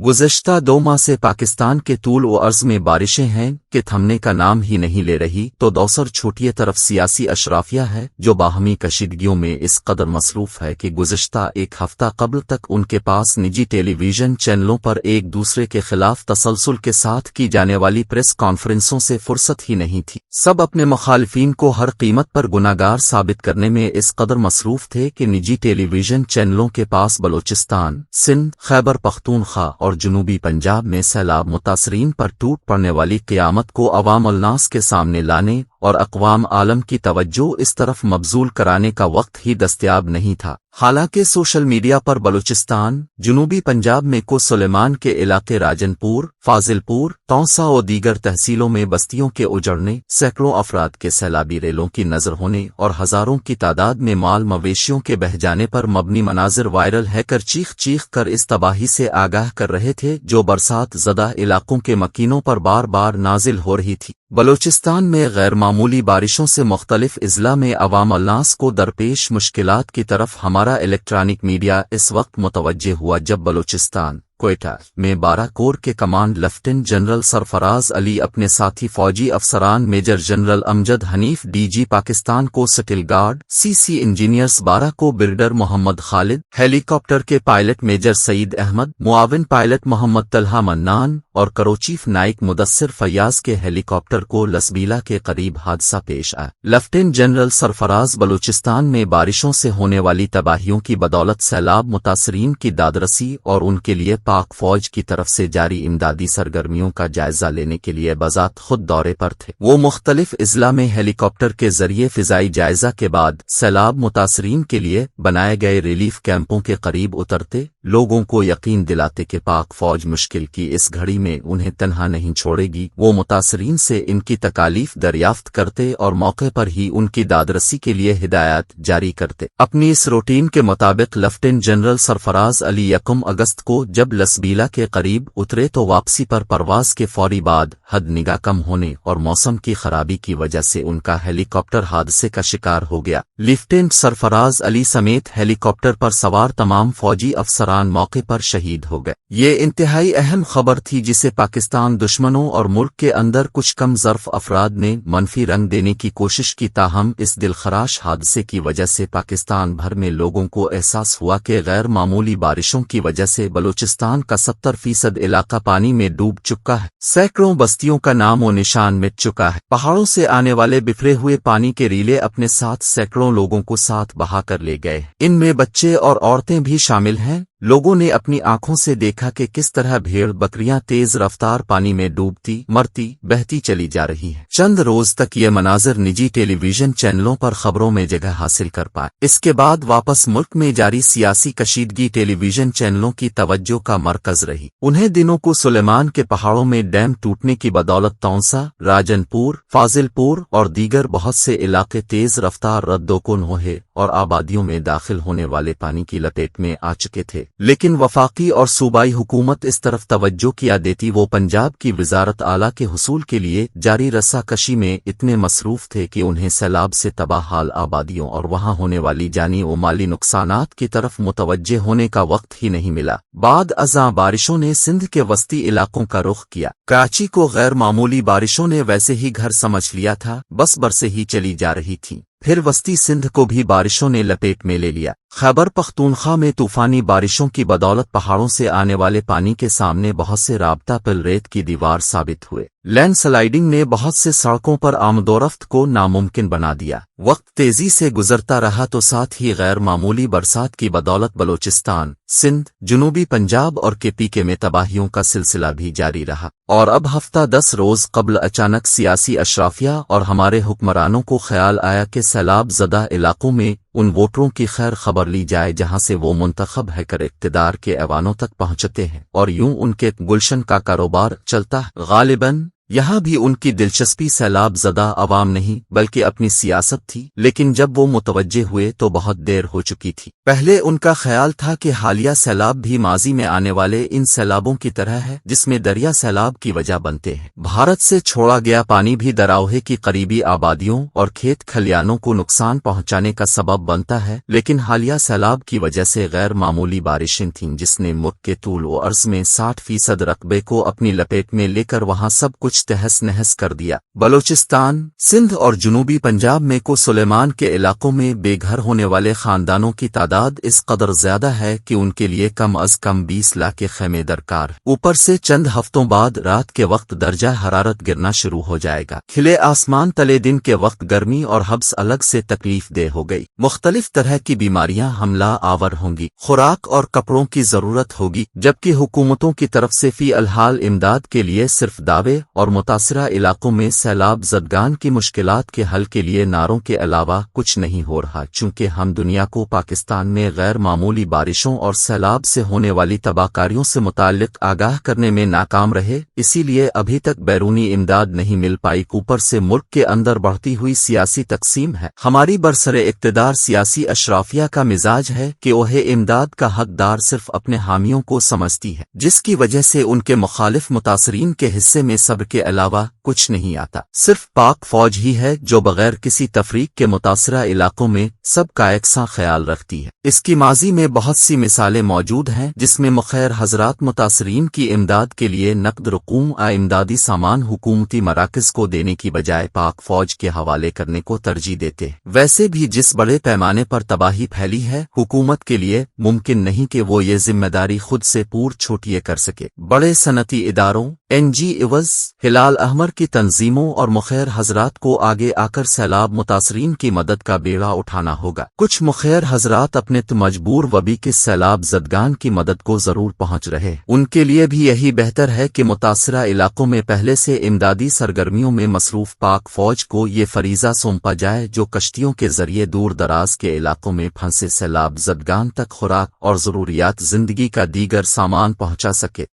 گزشتہ 2 ماہ سے پاکستان کے طول و عرض میں بارشیں ہیں کہ تھمنے کا نام ہی نہیں لے رہی، تو دوسر چھوٹی طرف سیاسی اشرافیہ ہے جو باہمی کشیدگیوں میں اس قدر مصروف ہے کہ گزشتہ 1 ہفتہ قبل تک ان کے پاس نجی ٹیلی ویژن چینلوں پر ایک دوسرے کے خلاف تسلسل کے ساتھ کی جانے والی پریس کانفرنسوں سے فرصت ہی نہیں تھی۔ سب اپنے مخالفین کو ہر قیمت پر گناہگار ثابت کرنے میں اس قدر مصروف تھے کہ نجی ٹیلی ویژن چینلوں کے پاس بلوچستان، سندھ، خیبر پختونخوا اور جنوبی پنجاب میں سیلاب متاثرین پر ٹوٹ پڑنے والی قیامت کو عوام الناس کے سامنے لانے اور اقوام عالم کی توجہ اس طرف مبذول کرانے کا وقت ہی دستیاب نہیں تھا۔ حالانکہ سوشل میڈیا پر بلوچستان، جنوبی پنجاب میں کو سلیمان کے علاقے راجن پور، فاضل پور، تونسا اور دیگر تحصیلوں میں بستیوں کے اجڑنے، سینکڑوں افراد کے سیلابی ریلوں کی نظر ہونے اور ہزاروں کی تعداد میں مال مویشیوں کے بہہ جانے پر مبنی مناظر وائرل ہے کر چیخ چیخ کر اس تباہی سے آگاہ کر رہے تھے جو برسات زدہ علاقوں کے مکینوں پر بار بار نازل ہو رہی تھی۔ بلوچستان میں غیر معمولی بارشوں سے مختلف اضلاع میں عوام الناس کو درپیش مشکلات کی طرف ہمارا الیکٹرانک میڈیا اس وقت متوجہ ہوا جب بلوچستان، کوئٹہ میں 12 کور کے کمانڈ لیفٹیننٹ جنرل سرفراز علی اپنے ساتھی فوجی افسران میجر جنرل امجد حنیف ڈی جی پاکستان کو سٹل گارڈ، سی انجینئرز 12 کو بلڈر محمد خالد، ہیلی کاپٹر کے پائلٹ میجر سعید احمد، معاون پائلٹ محمد طلحہ منان اور کرو چیف نائک مدثر فیاض کے ہیلی کاپٹر کو لسبیلا کے قریب حادثہ پیش آیا۔ لیفٹیننٹ جنرل سرفراز بلوچستان میں بارشوں سے ہونے والی تباہیوں کی بدولت سیلاب متاثرین کی دادرسی اور ان کے لیے پاک فوج کی طرف سے جاری امدادی سرگرمیوں کا جائزہ لینے کے لیے بذات خود دورے پر تھے۔ وہ مختلف اضلاع میں ہیلی کاپٹر کے ذریعے فضائی جائزہ کے بعد سیلاب متاثرین کے لیے بنائے گئے ریلیف کیمپوں کے قریب اترتے، لوگوں کو یقین دلاتے کہ پاک فوج مشکل کی اس گھڑی میں انہیں تنہا نہیں چھوڑے گی۔ وہ متاثرین سے ان کی تکالیف دریافت کرتے اور موقع پر ہی ان کی دادرسی کے لیے ہدایات جاری کرتے۔ اپنی اس روٹین کے مطابق لیفٹیننٹ جنرل سرفراز علی 1 اگست کو جب لسبیلا کے قریب اترے تو واپسی پر پرواز کے فوری بعد حد نگاہ کم ہونے اور موسم کی خرابی کی وجہ سے ان کا ہیلی کاپٹر حادثے کا شکار ہو گیا۔ لیفٹیننٹ سرفراز علی سمیت ہیلی کاپٹر پر سوار تمام فوجی افسران موقع پر شہید ہو گئے۔ یہ انتہائی اہم خبر تھی جسے پاکستان دشمنوں اور ملک کے اندر کچھ کم ظرف افراد نے منفی رنگ دینے کی کوشش کی، تاہم اس دلخراش حادثے کی وجہ سے پاکستان بھر میں لوگوں کو احساس ہوا کہ غیر معمولی بارشوں کی وجہ سے بلوچستان کا 70% علاقہ پانی میں ڈوب چکا ہے، سینکڑوں بستیوں کا نام و نشان مٹ چکا ہے۔ پہاڑوں سے آنے والے بفرے ہوئے پانی کے ریلے اپنے ساتھ سینکڑوں لوگوں کو ساتھ بہا کر لے گئے، ان میں بچے اور عورتیں بھی شامل ہیں۔ لوگوں نے اپنی آنکھوں سے دیکھا کہ کس طرح بھیڑ بکریاں تیز رفتار پانی میں ڈوبتی، مرتی، بہتی چلی جا رہی ہیں۔ چند روز تک یہ مناظر نجی ٹیلی ویژن چینلوں پر خبروں میں جگہ حاصل کر پائے۔ اس کے بعد واپس ملک میں جاری سیاسی کشیدگی ٹیلی ویژن چینلوں کی توجہ کا مرکز رہی۔ انہیں دنوں کو سلیمان کے پہاڑوں میں ڈیم ٹوٹنے کی بدولت تونسا، راجن پور، فاضل پور اور دیگر بہت سے علاقے تیز رفتار ردوکن ہوئے اور آبادیوں میں داخل ہونے والے پانی کی لپیٹ میں آ چکے تھے، لیکن وفاقی اور صوبائی حکومت اس طرف توجہ کیا دیتی۔ وہ پنجاب کی وزارت اعلیٰ کے حصول کے لیے جاری رسا کشی میں اتنے مصروف تھے کہ انہیں سیلاب سے تباہ حال آبادیوں اور وہاں ہونے والی جانی و مالی نقصانات کی طرف متوجہ ہونے کا وقت ہی نہیں ملا۔ بعد ازاں بارشوں نے سندھ کے وسطی علاقوں کا رخ کیا۔ کراچی کو غیر معمولی بارشوں نے ویسے ہی گھر سمجھ لیا تھا، بس برسے ہی چلی جا رہی تھیں۔ پھر وسطی سندھ کو بھی بارشوں نے لپیٹ میں لے لیا۔ خیبر پختونخوا میں طوفانی بارشوں کی بدولت پہاڑوں سے آنے والے پانی کے سامنے بہت سے رابطہ پل ریت کی دیوار ثابت ہوئے۔ لینڈ سلائیڈنگ نے بہت سے سڑکوں پر آمد و رفت کو ناممکن بنا دیا۔ وقت تیزی سے گزرتا رہا تو ساتھ ہی غیر معمولی برسات کی بدولت بلوچستان، سندھ، جنوبی پنجاب اور کے پی کے میں تباہیوں کا سلسلہ بھی جاری رہا، اور اب ہفتہ 10 روز قبل اچانک سیاسی اشرافیہ اور ہمارے حکمرانوں کو خیال آیا کہ سیلاب زدہ علاقوں میں ان ووٹروں کی خیر خبر لی جائے جہاں سے وہ منتخب ہے کر اقتدار کے ایوانوں تک پہنچتے ہیں، اور یوں ان کے گلشن کا کاروبار چلتا ہے۔ غالباً یہاں بھی ان کی دلچسپی سیلاب زدہ عوام نہیں بلکہ اپنی سیاست تھی، لیکن جب وہ متوجہ ہوئے تو بہت دیر ہو چکی تھی۔ پہلے ان کا خیال تھا کہ حالیہ سیلاب بھی ماضی میں آنے والے ان سیلابوں کی طرح ہے جس میں دریا سیلاب کی وجہ بنتے ہیں۔ بھارت سے چھوڑا گیا پانی بھی دراوہے کی قریبی آبادیوں اور کھیت کھلیانوں کو نقصان پہنچانے کا سبب بنتا ہے، لیکن حالیہ سیلاب کی وجہ سے غیر معمولی بارشیں تھیں جس نے ملک کے طول و عرض میں 60% رقبے کو اپنی لپیٹ میں لے کر وہاں سب کچھ تہس نہس کر دیا۔ بلوچستان، سندھ اور جنوبی پنجاب میں کو سلیمان کے علاقوں میں بے گھر ہونے والے خاندانوں کی تعداد اس قدر زیادہ ہے کہ ان کے لیے کم از کم 20 لاکھ کے خیمے درکار۔ اوپر سے چند ہفتوں بعد رات کے وقت درجہ حرارت گرنا شروع ہو جائے گا۔ کھلے آسمان تلے دن کے وقت گرمی اور حبس الگ سے تکلیف دہ ہو گئی۔ مختلف طرح کی بیماریاں حملہ آور ہوں گی، خوراک اور کپڑوں کی ضرورت ہوگی، جبکہ حکومتوں کی طرف سے فی الحال امداد کے لیے صرف دعوے اور متاثرہ علاقوں میں سیلاب زدگان کی مشکلات کے حل کے لیے نعروں کے علاوہ کچھ نہیں ہو رہا، چونکہ ہم دنیا کو پاکستان میں غیر معمولی بارشوں اور سیلاب سے ہونے والی تباہ کاریوں سے متعلق آگاہ کرنے میں ناکام رہے، اسی لیے ابھی تک بیرونی امداد نہیں مل پائی۔ اوپر سے ملک کے اندر بڑھتی ہوئی سیاسی تقسیم ہے۔ ہماری برسر اقتدار سیاسی اشرافیہ کا مزاج ہے کہ وہ امداد کا حقدار صرف اپنے حامیوں کو سمجھتی ہے، جس کی وجہ سے ان کے مخالف متاثرین کے حصے میں صبر کے علاوہ کچھ نہیں آتا۔ صرف پاک فوج ہی ہے جو بغیر کسی تفریق کے متاثرہ علاقوں میں سب کا یکساں خیال رکھتی ہے۔ اس کی ماضی میں بہت سی مثالیں موجود ہیں جس میں مخیر حضرات متاثرین کی امداد کے لیے نقد رقوم امدادی سامان حکومتی مراکز کو دینے کی بجائے پاک فوج کے حوالے کرنے کو ترجیح دیتے ہیں۔ ویسے بھی جس بڑے پیمانے پر تباہی پھیلی ہے، حکومت کے لیے ممکن نہیں کہ وہ یہ ذمہ داری خود سے پور چھوٹیے کر سکے۔ بڑے صنعتی اداروں، NGOs، ہلال احمر کی تنظیموں اور مخیر حضرات کو آگے آ کر سیلاب متاثرین کی مدد کا بیڑا اٹھانا ہوگا۔ کچھ مخیر حضرات اپنے مجبور وبی کے سیلاب زدگان کی مدد کو ضرور پہنچ رہے، ان کے لیے بھی یہی بہتر ہے کہ متاثرہ علاقوں میں پہلے سے امدادی سرگرمیوں میں مصروف پاک فوج کو یہ فریضہ سونپا جائے جو کشتیوں کے ذریعے دور دراز کے علاقوں میں پھنسے سیلاب زدگان تک خوراک اور ضروریات زندگی کا دیگر سامان پہنچا سکے۔